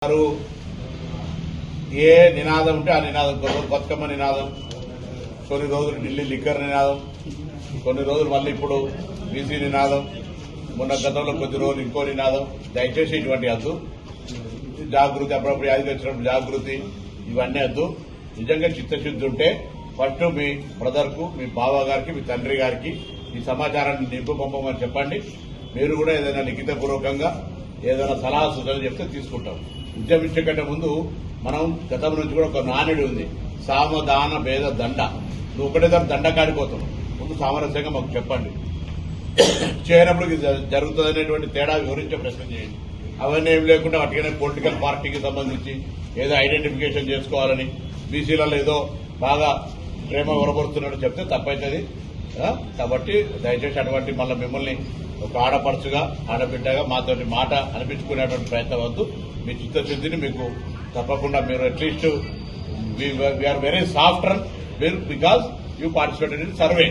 ఏ నినాదం ఉంటే ఆ నినాదం, కొన్ని రోజులు బతుకమ్మ నినాదం, కొన్ని రోజులు ఢిల్లీ లిక్కర్ నినాదం, కొన్ని రోజులు మళ్ళీ ఇప్పుడు బీసీ నినాదం, మొన్న గతంలో కొద్ది రోజులు ఇంకో నినాదం. దయచేసి ఇటువంటి వద్దు. జాగృతి, అప్పుడప్పుడు యాదికి వచ్చినప్పుడు జాగృతి, ఇవన్నీ వద్దు. నిజంగా చిత్తశుద్ధి ఉంటే ఫస్ట్ మీ బ్రదర్ కు, మీ బావ గారికి, మీ తండ్రి గారికి ఈ సమాచారాన్ని నింపు పంపమని చెప్పండి. మీరు కూడా ఏదైనా లిఖితపూర్వకంగా ఏదైనా సలహా సూచనలు చెప్తే తీసుకుంటాం. ఉద్యమించే కంటే ముందు మనం గతం నుంచి కూడా ఒక నానుడి ఉంది, సామదాన భేద దండ. నువ్వు ఒకటే దాని దండ కాడిపోతున్నావు. ముందు సామరస్యంగా మాకు చెప్పండి. చేయనప్పుడు ఇది జరుగుతుందనేటువంటి తేడా వివరించే ప్రశ్న చేయండి. అవన్నీ ఏం లేకుండా అటుగానే పొలిటికల్ పార్టీకి సంబంధించి ఏదో ఐడెంటిఫికేషన్ చేసుకోవాలని బీసీలలో ఏదో బాగా ప్రేమ వరపరుస్తున్నట్టు చెప్తే తప్పవుతుంది. కాబట్టి దయచేసి అటువంటి మళ్ళీ మిమ్మల్ని ఒక ఆడపడుచుగా, ఆడబిడ్డగా మాతో మాట అనిపించుకునేటువంటి ప్రయత్నం వద్దు. మీ చిత్తశుద్ధిని మీకు తప్పకుండా మీరు at least we are very soft run because you participated in survey.